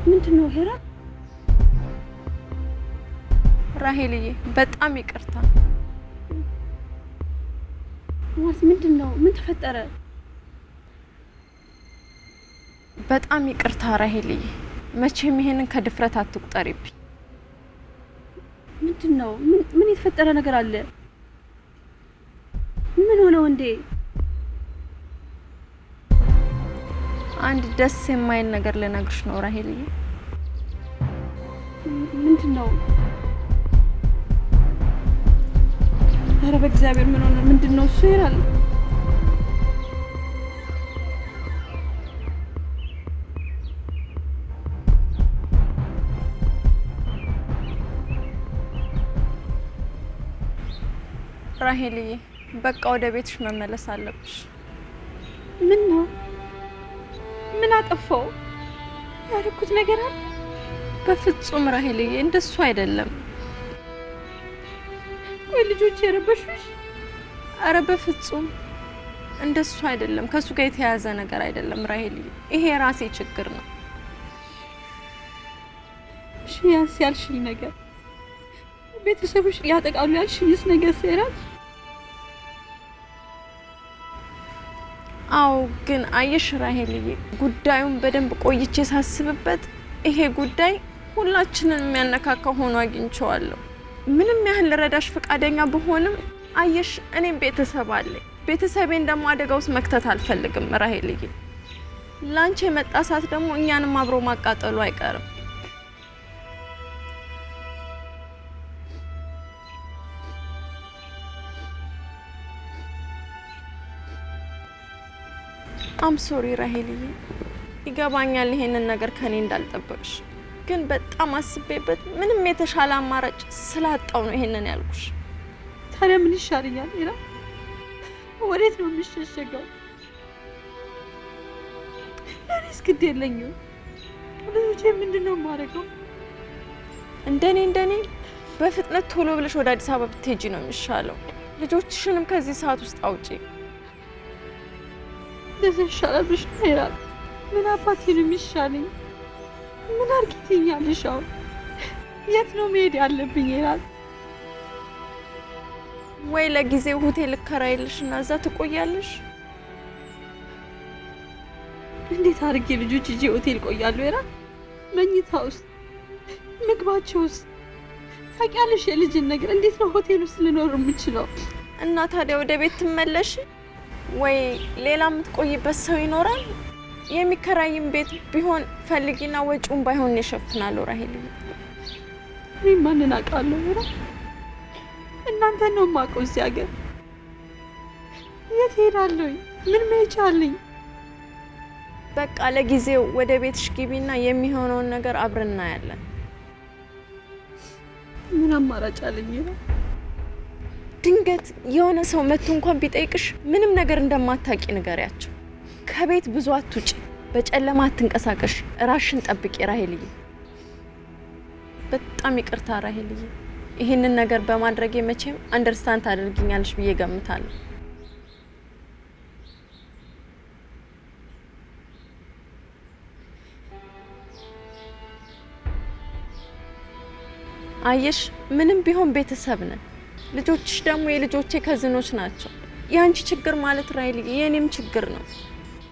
ምንድነው ሄራ? ራሄልዬ በጣም ይቅርታ። ማለት ምንድነው? ምን ተፈጠረ? በጣም ይቅርታ ራሄልዬ። መቼም ይሄንን ከድፍረት አትቁጠሪብኝ። ምንድነው? ምን የተፈጠረ ነገር አለ? ምን ሆነው እንዴ? አንድ ደስ የማይል ነገር ልነግርሽ ነው ራሄልዬ። ምንድነው? ኧረ በእግዚአብሔር ምን ሆነ? ምንድነው እሱ ይላል? ራሄልዬ በቃ ወደ ቤትሽ መመለስ አለብሽ። ምን ነው? ምን አጠፋው? ያደረኩት ነገር አለ? በፍጹም ራሄልዬ እንደሱ አይደለም። ቆይ ልጆች የረበሹሽ? አረ በፍጹም እንደሱ አይደለም። ከሱ ጋር የተያያዘ ነገር አይደለም ራሄልዬ። ይሄ የራሴ ችግር ነው። እሺ ያልሽኝ ነገር ቤተሰብሽ ያጠቃሉ ያልሽኝስ ነገር ሰራል? አው ግን አየሽ ራሄልዬ፣ ጉዳዩን በደንብ ቆይቼ ሳስብበት ይሄ ጉዳይ ሁላችንን የሚያነካካ ሆኖ አግኝቼዋለሁ። ምንም ያህል ረዳሽ ፈቃደኛ በሆንም አየሽ እኔም ቤተሰብ አለኝ። ቤተሰቤን ደግሞ አደጋ ውስጥ መክተት አልፈልግም ራሄልዬ። ላንቺ የመጣ ሰዓት ደግሞ እኛንም አብሮ ማቃጠሉ አይቀርም። አም ሶሪ ራሄልዬ። ይገባኛል ይሄንን ነገር ከኔ እንዳልጠበቅሽ፣ ግን በጣም አስቤበት ምንም የተሻለ አማራጭ ስላጣው ነው ይሄንን ያልኩሽ። ታዲያ ምን ይሻለኛል? ኢራ ወዴት ነው የምሸሸገው? ለኔስ ግድ የለኝም። ልጆቼ ምንድነው የማደርገው? እንደኔ በፍጥነት ቶሎ ብለሽ ወደ አዲስ አበባ ብትሄጂ ነው የሚሻለው። ልጆችሽንም ከዚህ ሰዓት ውስጥ አውጪ። ለዚህ ይሻላል ብሽ ነው ኢራ? ምን አባቴ ነው የሚሻለኝ? ምን አርጊትኛለሽ? አሁን የት ነው መሄድ ያለብኝ ኢራ? ወይ ለጊዜው ሆቴል ከራይልሽና እዛ ትቆያለሽ? እንዴት አርጌ ልጆች እጄ ሆቴል ቆያለሁ ኢራ? መኝታ ውስጥ ምግባቸው ውስጥ ታውቂያለሽ የልጅን ነገር። እንዴት ነው ሆቴል ውስጥ ልኖር የምችለው? እና ታዲያ ወደ ቤት ትመለሽ ወይ ሌላ የምትቆይበት ሰው ይኖራል? የሚከራይም ቤት ቢሆን ፈልጊና ወጪውን ባይሆን ይሸፍናለሁ ራሄልዬ። እኔ ማንን አውቃለሁ ኢራ? እናንተ ነው የማውቀው እዚህ ሀገር። የት ሄዳለሁ? ምን መሄጃ አለኝ? በቃ ለጊዜው ወደ ቤትሽ ግቢና የሚሆነውን ነገር አብረን እናያለን። ምን አማራጭ አለኝ ኢራ? ድንገት የሆነ ሰው መጥቶ እንኳን ቢጠይቅሽ ምንም ነገር እንደማታውቂ ንገሪያቸው። ከቤት ብዙ አትውጪ፣ በጨለማ አትንቀሳቀሽ፣ ራስሽን ጠብቂ ራሄልዬ። በጣም ይቅርታ ራሄልዬ። ይሄንን ነገር በማድረጌ መቼም አንደርስታንድ ታደርጊኛለሽ ብዬ ገምታለሁ። አየሽ ምንም ቢሆን ቤተሰብ ነን። ልጆችሽ ደግሞ የልጆቼ ከዝኖች ናቸው። ያንቺ ችግር ማለት ራሄልዬ የኔም ችግር ነው።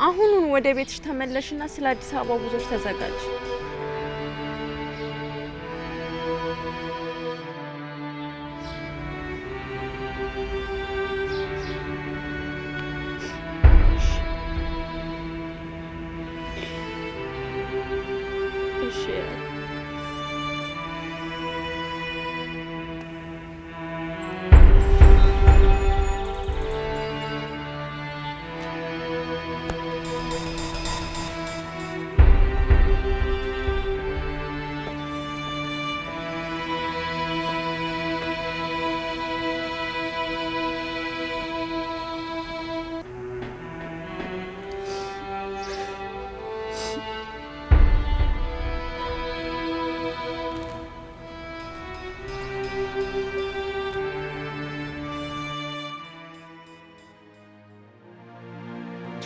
አሁኑን ወደ ቤትሽ ተመለሽና ስለ አዲስ አበባ ጉዞሽ ተዘጋጅ።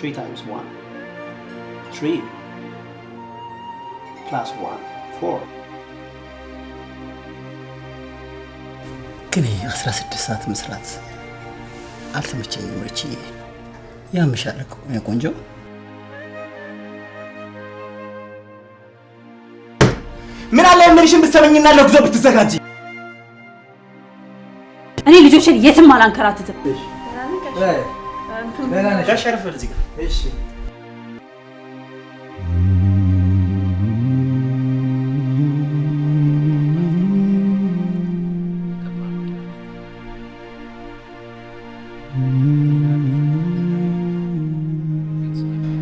3 times 1. 3 plus 1, 4. ግን 16 ሰዓት መስራት አልተመቸኝም። ወርቺ ያምሻል እኮ ቆንጆ። ምን አለ የምልሽን ብትሰመኝና ለጉዞ ብትዘጋጂ። እኔ ልጆችን የትም አላንከራትትም። እሺ ሸርፍ እዚህ ጋር እሺ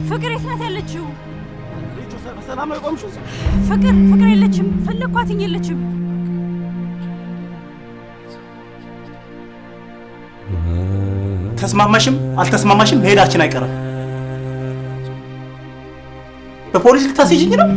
ፍቅር የት ናት ያለችው? ልጅ ሰላም ነው የቆምሽው? ፍቅር የለችም። ፈለኳትኝ የለችም። ተስማማሽም አልተስማማሽም መሄዳችን አይቀርም። በፖሊስ ልታስይዥኝ ነው?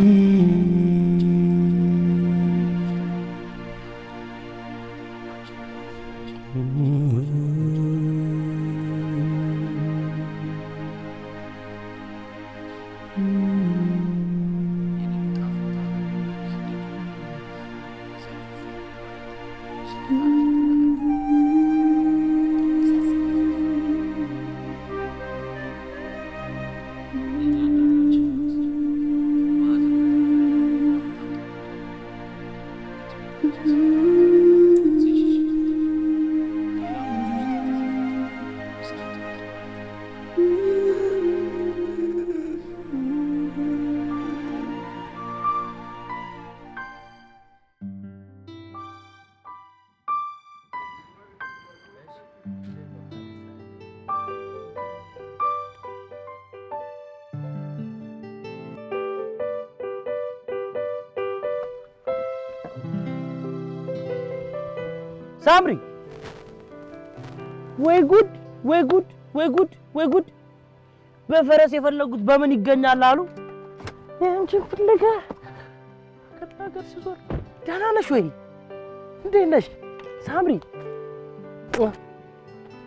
ሳምሪ ወይ ጉድ ወይ ጉድ ወይ ጉድ ወይ ጉድ! በፈረስ የፈለጉት በምን ይገኛል አሉ። እንጂ ፍለጋ ከተናገር ሲዞር ደህና ነሽ ወይ? እንዴት ነሽ ሳምሪ?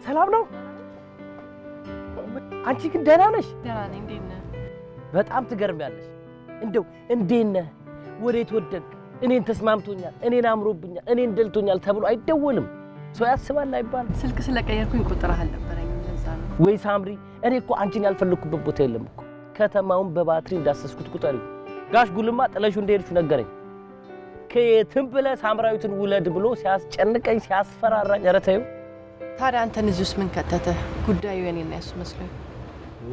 ሰላም ነው? አንቺ ግን ደህና ነሽ? ደህና ነኝ። እንዴት ነህ? በጣም ትገርሚያለሽ። እንደው እንዴት ነህ? ወዴት ወደቅ? እኔን ተስማምቶኛል፣ እኔን አምሮብኛል፣ እኔን ደልቶኛል ተብሎ አይደወልም። ሰው ያስባል አይባልም። ስልክ ስለቀየርኩኝ ቁጥርህ አልነበረኝም ለዛ ነው። ወይ ሳምሪ፣ እኔ እኮ አንቺን ያልፈለኩበት ቦታ የለም እኮ። ከተማውን በባትሪ እንዳሰስኩት ቁጠሪው። ጋሽ ጉልማ ጥለሽው እንደሄድሽ ነገረኝ። ከየትም ብለህ ሳምራዊትን ውለድ ብሎ ሲያስጨንቀኝ ሲያስፈራራኝ፣ ኧረ ተይው። ታዲያ አንተን እዚህ ውስጥ ምን ከተተህ? ጉዳዩ የኔና የሱ መስሎኝ።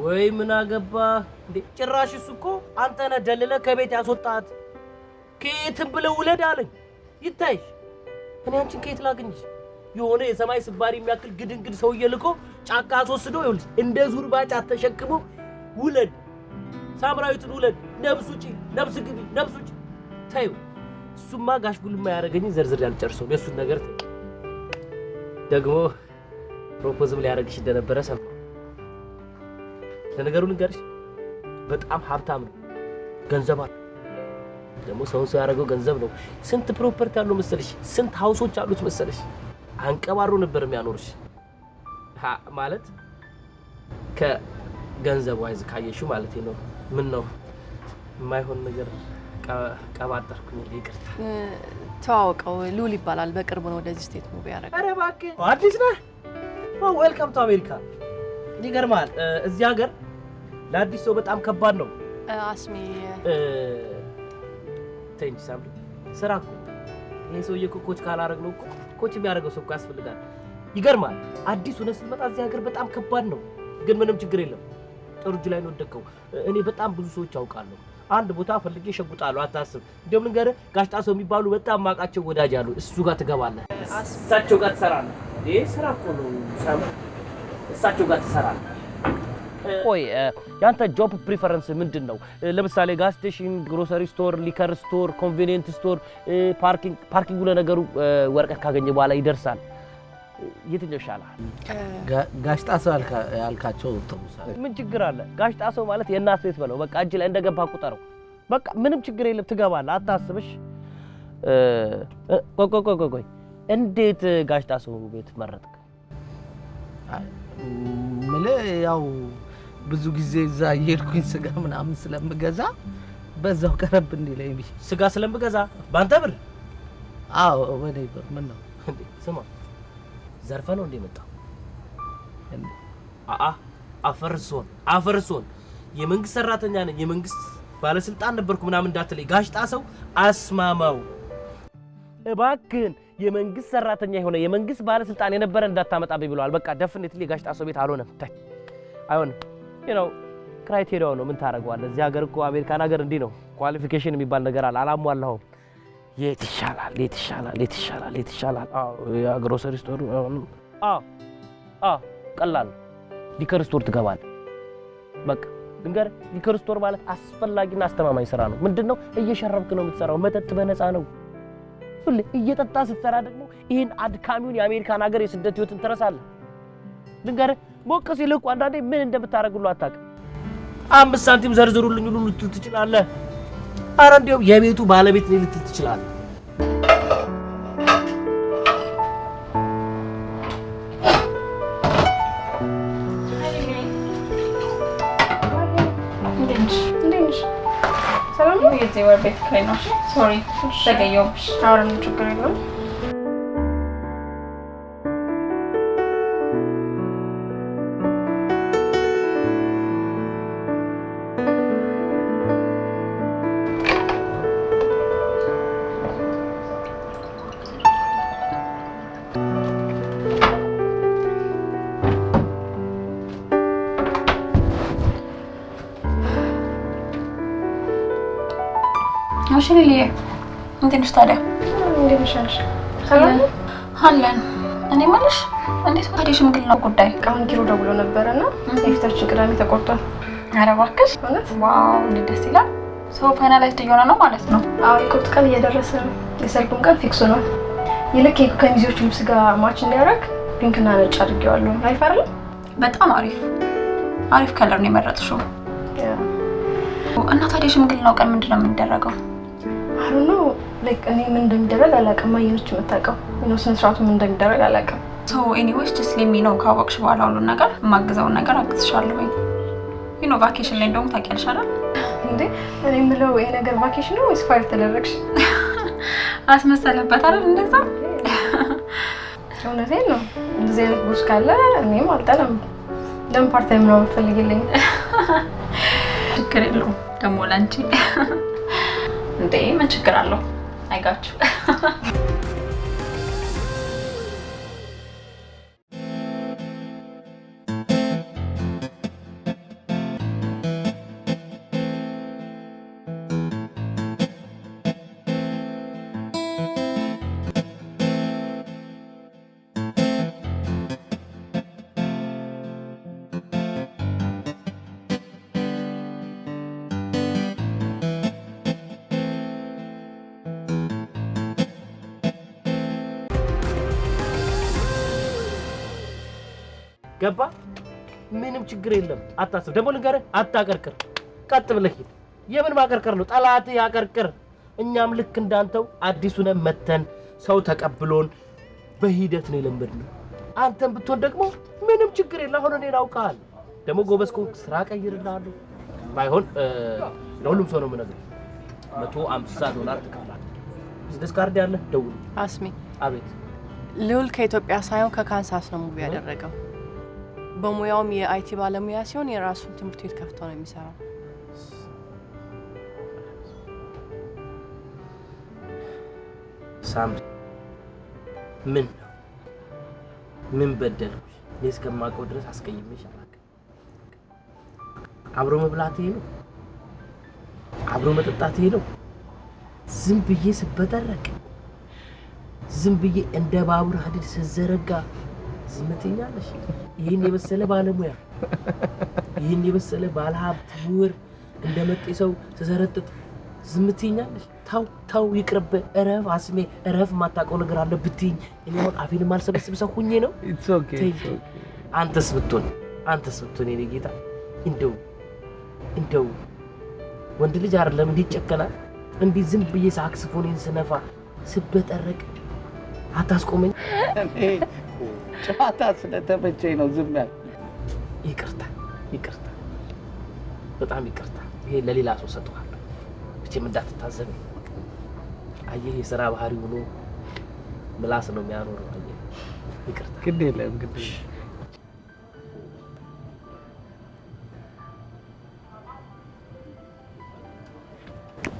ወይ ምን አገባህ እንዴ? ጭራሽ እሱ እኮ አንተ ነህ ደልለህ ከቤት ያስወጣት። ከየትም ብለህ ውለድ አለኝ። ይታይሽ፣ እኔ አንቺን ከየት ላግኝሽ? የሆነ የሰማይ ስባሪ የሚያክል ግድንግድ ሰውዬ ልኮ ጫካ አስወስዶ ይኸውልሽ እንደ ዙር ባጫት ተሸክሞ ውለድ፣ ሳምራዊትን ውለድ፣ ነብስ ውጪ፣ ነብስ ግቢ፣ ነብስ ውጪ። ተይው፣ እሱማ ጋሽ ጉልማ ያደረገኝ ዘርዝር ያልጨርሰው። የእሱን ነገር ደግሞ ፕሮፖዝም ሊያደርግሽ እንደነበረ ሰማሁ። ለነገሩ ልንገርሽ፣ በጣም ሀብታም ነው፣ ገንዘብ አለው። ደግሞ ሰውን ሰው ያደረገው ገንዘብ ነው። ስንት ፕሮፐርቲ አለው መሰለሽ? ስንት ሃውሶች አሉት መሰለሽ? አንቀባሮ ነበር የሚያኖርሽ። ማለት ከገንዘብ ዋይዝ ካየሽው ማለት ነው። ምን ነው የማይሆን ነገር ቀባጠርኩኝ። ይቅርታ። ተዋውቀው፣ ሉል ይባላል። በቅርቡ ነው ወደዚህ ስቴት ሙቪ ያደረገው። ኧረ እባክህ አዲስ ነህ? ዌልካም ቱ አሜሪካ። ይገርማል፣ እዚህ ሀገር ለአዲስ ሰው በጣም ከባድ ነው። አስሜ ተንጂ ሳምሪ፣ ስራ እኮ ይሄ ሰውዬ እኮ ኮች ካላረግነው እኮ ኮች የሚያደርገው ሰው እኮ ያስፈልጋል። ይገርማል፣ አዲስ ሆነህ ስትመጣ እዚህ ሀገር በጣም ከባድ ነው። ግን ምንም ችግር የለም፣ ጥሩ እጅ ላይ ነው ወደቀው። እኔ በጣም ብዙ ሰዎች አውቃለሁ። አንድ ቦታ ፈልጌ እሸጉጣለሁ፣ አታስብ። እንደውም ልንገርህ፣ ጋሽ ጣሰው የሚባሉ በጣም ማውቃቸው ወዳጅ አሉ። እሱ ጋር ትገባለህ፣ እሳቸው ጋር ትሰራለህ። ይሄ ስራ እኮ ነው ሳምሪ፣ እሳቸው ጋር ትሰራለህ። ቆይ ያንተ ጆብ ፕሪፈረንስ ምንድን ነው? ለምሳሌ ጋዝ ስቴሽን፣ ግሮሰሪ ስቶር፣ ሊከር ስቶር፣ ኮንቬኒየንት ስቶር፣ ፓርኪንግ ለነገሩ ወረቀት ካገኘ በኋላ ይደርሳል። የትኛው ይሻላል? ጋሽ ጣሰው ያልካቸው ተውሳለ። ምን ችግር አለ? ጋሽ ጣሰው ማለት የእናት ቤት በለው። በቃ እጅ ላይ እንደገባ ቁጠረው። በቃ ምንም ችግር የለም፣ ትገባለህ፣ አታስብሽ። ቆይ እንዴት ጋሽ ጣሰው ቤት መረጥክ? ምልህ ያው ብዙ ጊዜ እዛ እየሄድኩኝ ስጋ ምናምን ስለምገዛ በዛው ቀረብ እንዲለኝ ብዬ ስጋ ስለምገዛ ባንተ ብር? አዎ ወደ ብር ምን ነው እንዴ? ስማ ዘርፈ ነው እንዴ መጣው? አፈርሶን የመንግስት ሰራተኛ ነኝ የመንግስት ባለስልጣን ነበርኩ ምናምን እንዳትለይ ጋሽ ጣሰው አስማማው እባክህን የመንግስት ሰራተኛ የሆነ የመንግስት ባለስልጣን የነበረ እንዳታመጣብኝ ብለዋል። በቃ ዴፊኒትሊ ጋሽ ጣሰው ቤት አልሆነም። ታይ አይሆንም። ክራይቴሪያው ነው ምን ታረጋዋለህ? እዚህ ሀገር እኮ አሜሪካን ሀገር እንዲህ ነው። ኳሊፊኬሽን የሚባል ነገር አለ። አላሟላኸውም። የት ይሻላል? የግሮሰሪ ስቶር ቀላል ሊከር ስቶር ትገባለህ። በቃ ድንገር ሊከር ስቶር ማለት አስፈላጊና አስተማማኝ ስራ ነው። ምንድነው እየሸረብክ ነው የምትሰራው። መጠጥ በነፃ ነው። ሁሌ እየጠጣ ስትሰራ ደግሞ ይሄን አድካሚውን የአሜሪካን ሀገር የስደት ህይወትን ትረሳለህ። ድንገር ሞቅ ሲልህ እኮ አንዳንዴ ምን እንደምታረግሉ አታውቅም። 5 ሳንቲም ዘርዝሩልኝ ሁሉ ልትል ትችላለህ። ኧረ እንደው የቤቱ ባለቤት ነኝ ልትል ትችላለህ። They were a bit kind of sorry. Zagayo. Ahora no ችግር የለም። Ashiliye. እንዴት ነሽ ታዲያ? እንዴት ነሽ? ሰላም አለን። እኔ ማለት እንዴት ታዲያ ሽምግልና ጉዳይ አሁን ኪሮ ደውሎ ነበርና የፊታችን ቅዳሜ ተቆርጧል። ኧረ እባክሽ እውነት? ዋው እንዴት ደስ ይላል። ሰው ፋይናላይዝድ እየሆነ ነው ማለት ነው። አዎ የቁርጥ ቀን እየደረሰ ነው። የሰርጉን ቀን ፊክስ ነው። ይልክ ከሚዜዎቹ ልብስ ጋር ማች እንዲያደርግ ፒንክና ነጭ አድርጌዋለሁ። አሪፍ አይደል? በጣም አሪፍ ከለር ነው የመረጥሽው። እና ታዲያ ሽምግልናው ቀን ምንድነው የምንደረገው? አሁን ነው እኔ ምን እንደሚደረግ አላውቅም። ማየነች የምታውቀው ስነ ስርዓቱ ምን እንደሚደረግ አላውቅም። ሶ ኤኒዌይስ ጀስት ሌት ሚ ኖ ካወቅሽ በኋላ ሁሉን ነገር የማግዘውን ነገር አግዝሻለሁ። ቫኬሽን ላይ እንደውም ታውቂያለሽ አይደል እንዴ? እኔ የምለው ይሄ ነገር ቫኬሽን ነው ወይስ ፋይር ተደረግሽ? አስመሰለበት አይደል እንደዛ? እውነቴን ነው። እንደዚህ አይነት ቦስ ካለ እኔም አልጠላም። ለምን ፓርት ታይም ነው የምፈልግልኝ? ችግር የለውም ደግሞ ላንቺ እንዴ ምን ችግር አለው? አይጋችሁ ገባ? ምንም ችግር የለም። አታስብ። ደግሞ ልንገርህ አታቀርቅር። ቀጥ ብለህ ሂድ። የምን ማቀርቀር ነው? ጠላት ያቀርቅር። እኛም ልክ እንዳንተው አዲሱን መተን ሰው ተቀብሎን በሂደት ነው የለመድነው። አንተም ብትሆን ደግሞ ምንም ችግር የለም። አሁን እኔን አውቃለሁ። ደግሞ ጎበዝ ከሆንክ ስራ ቀይርልሃለሁ። ባይሆን ለሁሉም ሰው ነው የምነግርህ። $150 ትከፍላለህ። ቢዝነስ ካርድ ያለህ ደውል። አስሚ። አቤት። ልዑል ከኢትዮጵያ ሳይሆን ከካንሳስ ነው ሙቪ ያደረገው። በሙያውም የአይቲ ባለሙያ ሲሆን የራሱን ትምህርት ቤት ከፍቶ ነው የሚሰራው። ሳምሪ ምን ነው? ምን በደልኩሽ? እኔ እስከማውቀው ድረስ አስቀይሜሽ አላውቅም። አብሮ መብላት ይሄ ነው፣ አብሮ መጠጣት ይሄ ነው። ዝም ብዬ ስበጠረቅ፣ ዝም ብዬ እንደ ባቡር ሀዲድ ስዘረጋ ዝም ትይኛለሽ? ይሄን የመሰለ ባለሙያ፣ ይሄን የመሰለ ባለሀብት ምሁር እንደመጤ ሰው ስዘረጥጥ ዝም ትይኛለሽ? ታው ይቅርብ። እረፍ አስሜ እረፍ። ማታውቀው ነገር አለ ብትይኝ እኔ አሁን አፌን ማልሰበስብ ሰው ሁኜ ነው? ኢትስ ኦኬ። አንተስ ብትሆን የኔ ጌታ እንደው ወንድ ልጅ አይደለም እንዴት ጨከናል? እንዴ ዝም ብዬ ሳክስፎኔን ስነፋ ስበጠረቅ አታስቆመኝ? ጨዋታ ስለተመቸኝ ነው ዝም ያልኩት። ይቅርታ በጣም ይቅርታ ይሄ ለሌላ ሰው ሰጥቷለሁ ብቻም እንዳትታዘብ አየህ የሥራ ባህሪ ሆኖ ምላስ ነው የሚያኖረው አየህ ይቅርታ ግድ የለም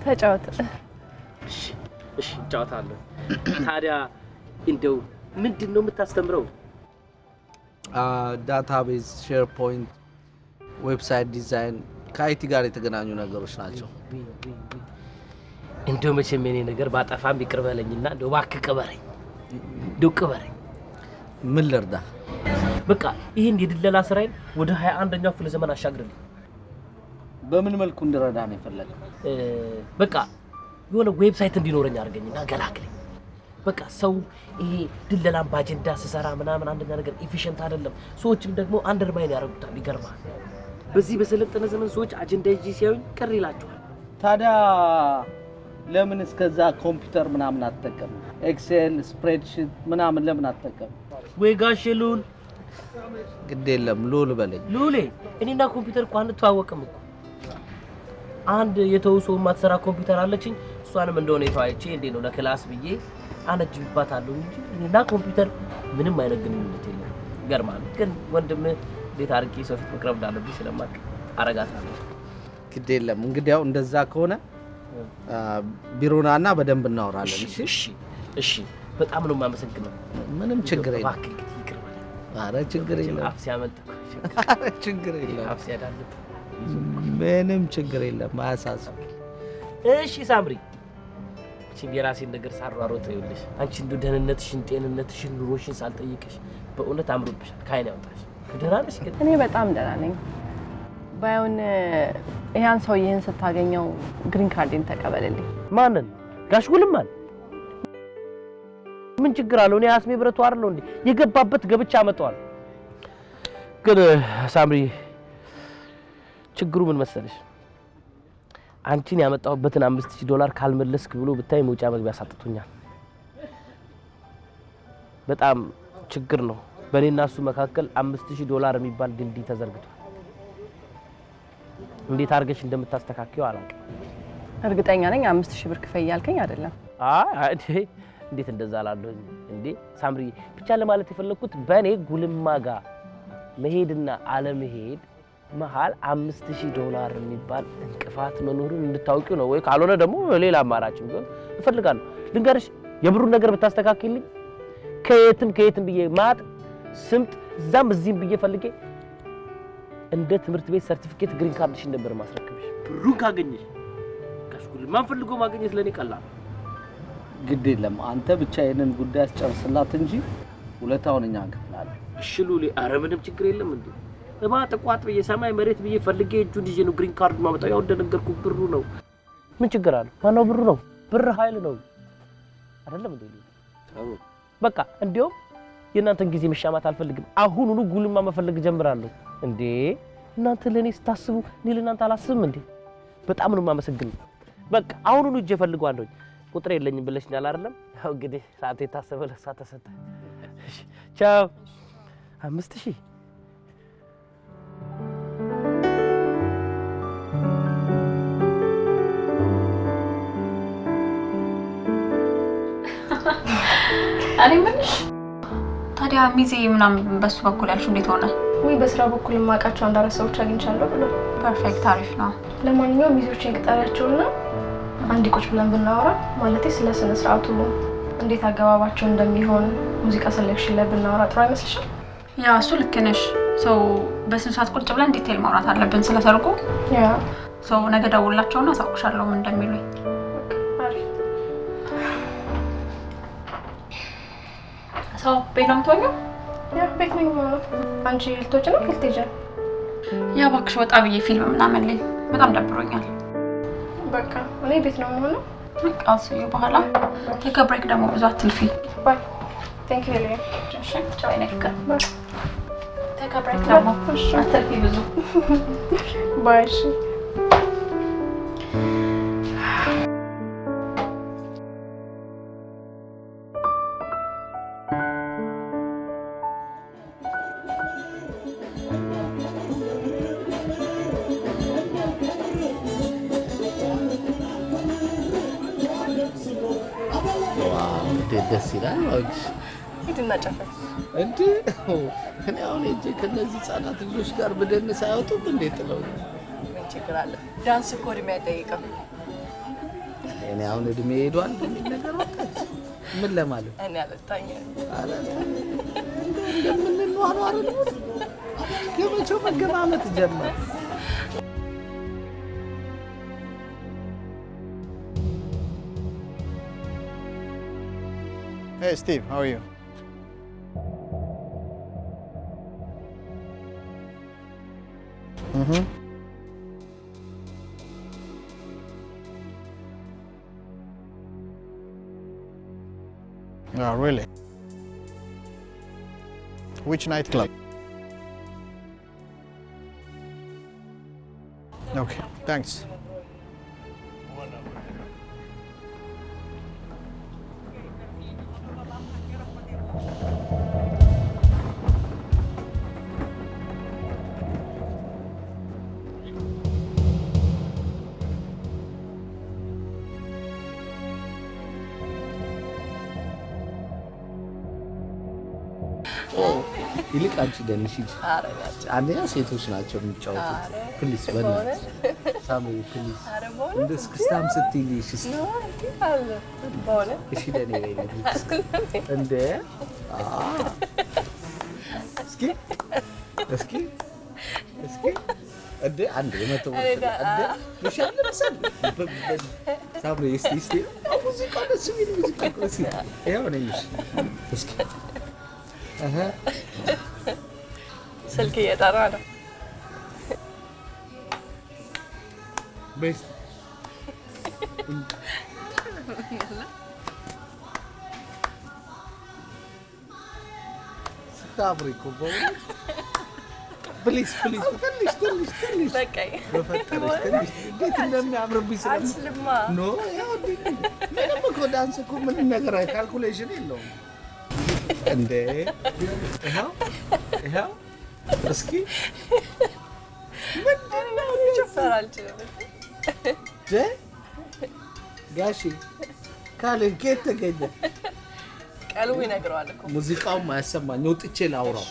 ተጫወት እሺ ጫወታለሁ ታዲያ እንደው ምንድነው የምታስተምረው ዳታቤዝ ሼርፖይንት ዌብሳይት ዲዛይን ከአይቲ ጋር የተገናኙ ነገሮች ናቸው እንደው መቼም የኔ ነገር ባጠፋም ይቅር በለኝና እንደው እባክህ ቅበረኝ እንደው ቅበረኝ ምን ልርዳ በቃ ይሄን የድለላ ስራዬን ወደ 21ኛው ክፍለ ዘመን አሻግርልኝ በምን መልኩ እንድረዳ ነው የፈለገው በቃ የሆነ ዌብሳይት እንዲኖረኝ አድርገኝና ገላግለኝ በቃ ሰው ይሄ ድለላን ባጀንዳ ሲሰራ ምናምን አንደኛ ነገር ኢፊሺየንት አይደለም ሰዎችም ደግሞ አንደርማይን ያደርጉታል ይገርማል በዚህ በሰለጠነ ዘመን ሰዎች አጀንዳ ይጂ ሲያዩኝ ቅር ይላቸዋል ታዲያ ለምን እስከዛ ኮምፒውተር ምናምን አትጠቀም ኤክሴል ስፕሬድሺት ምናምን ለምን አትጠቀም ወይ ጋሽ ሉል ግድ የለም ሉል በለኝ ሉሌ እኔና ኮምፒውተር እንኳን ተዋወቅም እኮ አንድ የተውሶ ማትሰራ ኮምፒውተር አለችኝ እሷንም እንደሆነ ይተዋይቼ እንዴ ነው ለክላስ ብዬ አነጅብባታለሁ እንጂ እኔና ኮምፒውተር ምንም አይነት ግንኙነት የለም ይገርማል ግን ወንድም እንዴት አርቂ ሶፍት መቅረብ እንዳለብኝ ስለማቅ አረጋታለሁ ግድ የለም እንግዲያው እንደዛ ከሆነ ቢሮናና በደንብ እናወራለን እሺ በጣም ነው ማመሰግነው ምንም ችግር የለም ባክ ይቅር በለኝ አረ ችግር የለም አፍሲ ያመልጥ አረ ችግር የለም አፍሲ ያዳልጥ ምንም ችግር የለም አያሳስብ እሺ ሳምሪ የራሴን ነገር ሳሯሮጥ ይኸውልሽ አንቺ እንደው ደህንነትሽን ጤንነትሽን ኑሮሽን ሳልጠይቅሽ በእውነት አምሮብሻል ካይን ያውጣሽ ደህና ነሽ ግን እኔ በጣም ደህና ነኝ ባይሆን ያን ሰውዬን ስታገኘው ግሪን ካርድን ተቀበልልኝ ማንን ጋሽ ጉልማን ምን ችግር አለው እኔ አስሜ ብረቱ አይደለው እንዴ የገባበት ገብቻ አመጣዋል ግን ሳምሪ ችግሩ ምን መሰለሽ አንቺን ያመጣሁበትን $5000 ካልመለስክ ብሎ ብታይ መውጫ መግቢያ ሳጥቶኛል በጣም ችግር ነው በእኔና እሱ መካከል $5000 የሚባል ድልድይ ተዘርግቷል እንዴት አርገሽ እንደምታስተካክዩ አላውቅም እርግጠኛ ነኝ 5000 ብር ክፈይ ያልከኝ አይደለም አይ እንዴት እንደዛ አላለሁ እንዴ ሳምሪ ብቻ ለማለት የፈለኩት በእኔ ጉልማ ጋር መሄድና አለመሄድ መሃል $5000 የሚባል እንቅፋት መኖሩን እንድታውቂው ነው ወይ ካልሆነ ደግሞ ሌላ አማራጭም ቢሆን እፈልጋለሁ ልንገርሽ የብሩን ነገር ብታስተካክልኝ ከየትም ብዬ ማጥ ስምጥ ዛም እዚህም ብዬ ፈልጌ እንደ ትምህርት ቤት ሰርቲፊኬት ግሪን ካርድሽን ነበር ማስረከብሽ ብሩን ካገኘሽ ካስኩል ማን ፈልጎ ማግኘት ለኔ ቀላል ግድ የለም አንተ ብቻ የነን ጉዳይ አስጨርስላት እንጂ ሁለታውን እኛ እንከፍላለን እሺ ሉሊ አረ ምንም ችግር የለም እንዴ እባ ተቋጥ በየሰማይ መሬት ብዬ ፈልጌ እጁ ዲጄ ነው ግሪን ካርድ ማመጣው ያው እንደነገርኩ ብሩ ነው ምን ችግር አለ ማነው ብሩ ነው ብር ኃይል ነው አይደለም እንዴ በቃ እንዴው የናንተን ጊዜ መሻማት አልፈልግም አሁኑኑ ጉልማ መፈለግ ጀምራለሁ እንዴ እናንተ ለኔ ስታስቡ እኔ ለናንተ አላስብም እንዴ በጣም ነው ማመሰግነው በቃ አሁኑኑ እጄ ፈልጓለሁ ቁጥር የለኝም ብለሽኛል አይደለም ያው እንግዲህ ሰዓት የታሰበ ለሰዓት ተሰጠ እሺ ቻው 5000 አሬ ምንሽ ታዲያ ሚዜ ምናምን በሱ በኩል ያልሽ እንዴት ሆነ ወይ በስራ በኩል ማቃቸው አንዳረሰዎች አግኝቻለሁ ብሎ ፐርፌክት አሪፍ ነው ለማንኛውም ሚዜዎችን ቅጠራቸውና አንድ ቁጭ ብለን ብናወራ ማለት ስለ ስነ ስርዓቱ እንዴት አገባባቸው እንደሚሆን ሙዚቃ ሰሌክሽን ላይ ብናወራ ጥሩ አይመስልሽም ያ እሱ ልክ ነሽ ሰው በስነ ስርዓት ቁጭ ብለን ዲቴል ማውራት አለብን ስለ ሰርጉ ያ ሰው ነገ ደውላቸውና አሳውቅሻለሁ እንደሚሉኝ ሰው ቤት ነው የምትሆኚው? ያ ቤት ነኝ ማለት አንቺ ልትወጪ ነው ልትሄጂ? ያ እባክሽ ወጣ ብዬ ፊልም ምናምን ላይ በጣም ደብሮኛል። በቃ እኔ ቤት ነው የምሆነው። በቃ እሱ በኋላ የከብሬክ ደግሞ ብዙ አትልፊ። ባይ ቴንክ ዩ ሌሊ። እሺ ቻው ነካ ባይ ተከብሬክ ደግሞ አትልፊ ብዙ ባይ እሺ ደስ ይላል። አውጭ ሂድና ጨፍር እንዴ እኔ አሁን እጄ ከነዚህ ህጻናት ልጆች ጋር በደንስ አያወጡም እንዴ ጥለው? ምን ችግር አለ? ዳንስ እኮ እድሜ አይጠይቅም። እኔ አሁን እድሜ ሄዷል የሚል ነገር ወጣች። ምን ለማለት እኔ አለታኝ እንደምንኗኗር ነው ገበቸው መገማመት ጀመረ። Hey Steve, how are you? Oh, really? Which nightclub? Okay, thanks. ይልቅ አንቺ ደንሽ እንጂ አንደኛ ሴቶች ናቸው የሚጫወቱት። ፕሊስ በእናትሽ ሳሚ ፕሊስ እንደ እስክስታም ስትይልሽ እሺ እሺ ደኔ ላይ እንደ እስኪ እስኪ እስኪ እንደ አንድ የመተው እንደ ይሻል መሰል ሳሚ እስቲ ሙዚቃ ደስ የሚል ሙዚቃ ቆሲ ያው ነኝሽ እስኪ ስልክ እየጠራ ነው። ቤስት ስታብሪኮ ፕሊዝ ትንሽ በቃኝ በፈጠረሽ ትንሽ እንዴት እንደሚያምርብኝ አልስልማ ኖ ያው ምንም እኮ ዳንስ እኮ ምንም ነገር ካልኩሌሽን የለውም እንዴ ይኸው እስኪ ምንድን ነው ጨፈር አልችልም ጋሺ ካልን ከየት ተገኘ? ቀልቡ ይነግረዋል እኮ ሙዚቃውም አያሰማኝ ወጥቼ ላውራው።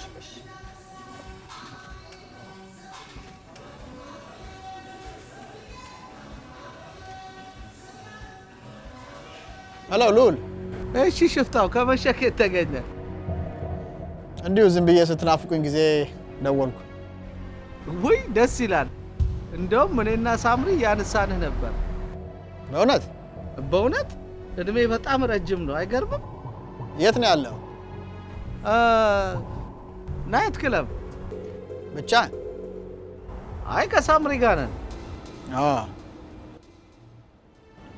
ሄሎ ሉል። እሺ ሽፍታው ከመሸ ከየት ተገኘ? እንዲሁ ዝም ብዬ ስትናፍቁኝ ጊዜ ደወልኩ። ውይ ደስ ይላል። እንደውም እኔና ሳምሪ ያነሳንህ ነበር። በእውነት በእውነት እድሜ በጣም ረጅም ነው አይገርምም? የት ነው ያለው? ናይት ክለብ ብቻ? አይ ከሳምሪ ጋር ነን።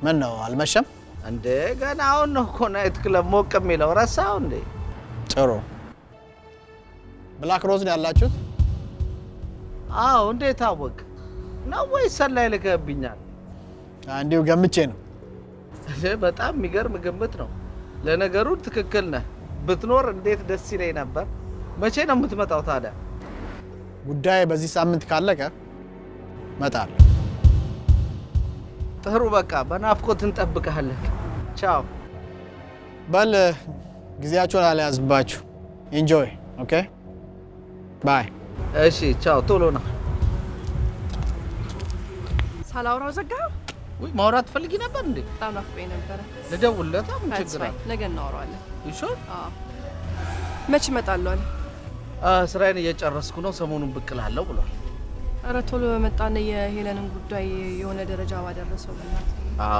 ምን ነው አልመሸም እንዴ? ገና አሁን ነው እኮ ናይት ክለብ ሞቅ የሚለው ረሳው እንዴ? ጥሩ። ብላክ ሮዝ ነው ያላችሁት? አዎ። እንዴት አወቅ ነው ወይስ ሰላይ ልከብኛል? እንዲሁ ገምቼ ነው። በጣም የሚገርም ግምት ነው። ለነገሩ ትክክል ነህ። ብትኖር እንዴት ደስ ይለኝ ነበር። መቼ ነው የምትመጣው ታዲያ? ጉዳይ በዚህ ሳምንት ካለቀ እመጣለሁ። ጥሩ በቃ በናፍቆት እንጠብቅሃለን። ቻው። በል ጊዜያችሁን አልያዝባችሁ። ኢንጆይ። ኦኬ ባይ። እሺ ቻው። ቶሎ ነው። ሳላውራው ዘጋው። ወይ ማውራት ፈልጊ ነበር እንዴ? በጣም ናፍቆኝ ነበረ። ልደውልለታ። ምን ችግር አለ? ነገ እናወራዋለን። ይሾል? አዎ። መች እመጣለሁ አለ? ስራዬን እየጨረስኩ ነው። ሰሞኑን ብቅ እላለሁ ብሏል። ኧረ ቶሎ በመጣን የሄለንን ጉዳይ የሆነ ደረጃ ባደረሰው ብናት።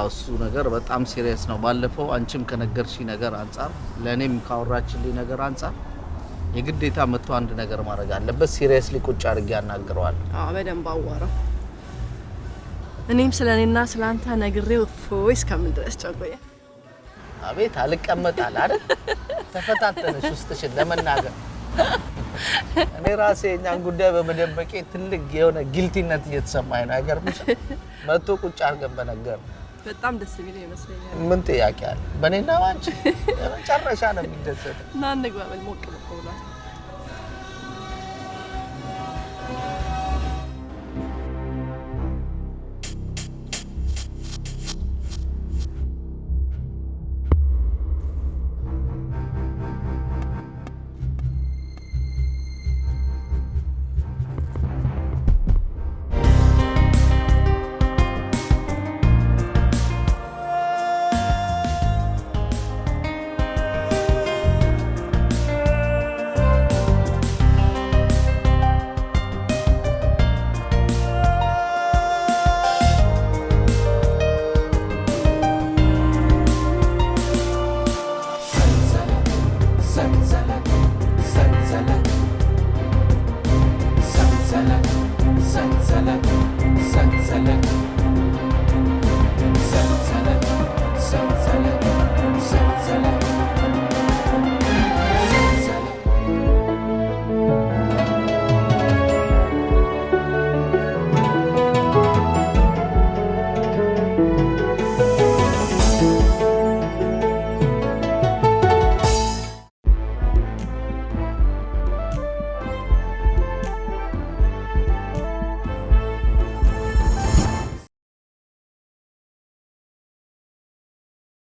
እሱ ነገር በጣም ሲሪየስ ነው። ባለፈው አንቺም ከነገርሽኝ ነገር አንጻር ለእኔም ካወራችልኝ ነገር አንጻር የግዴታ መጥቶ አንድ ነገር ማድረግ አለበት። ሲሪየስሊ ቁጭ አድርጌ አናግረዋለሁ። በደንብ አዋራው። እኔም ስለኔና ስላንተ ነግሬው እፎይ እስከምን ድረስ ጨቆየ። አቤት አልቀመጣል አይደል? ተፈታተነሽ ውስጥሽን ለመናገር። እኔ ራሴ እኛን ጉዳይ በመደበቄ ትልቅ የሆነ ጊልቲነት እየተሰማኝ ነው። አይገርምሽም? መጥቶ ቁጭ አድርገን በነገር በጣም ደስ የሚለው ይመስለኛል። ምን ጥያቄ አለ? በእኔና ባንቺ የመጨረሻ ነው የሚደሰተው። እና እንግባበል። ሞቅ ሞቅ ብሏል። ሰንሰለት ሰንሰለት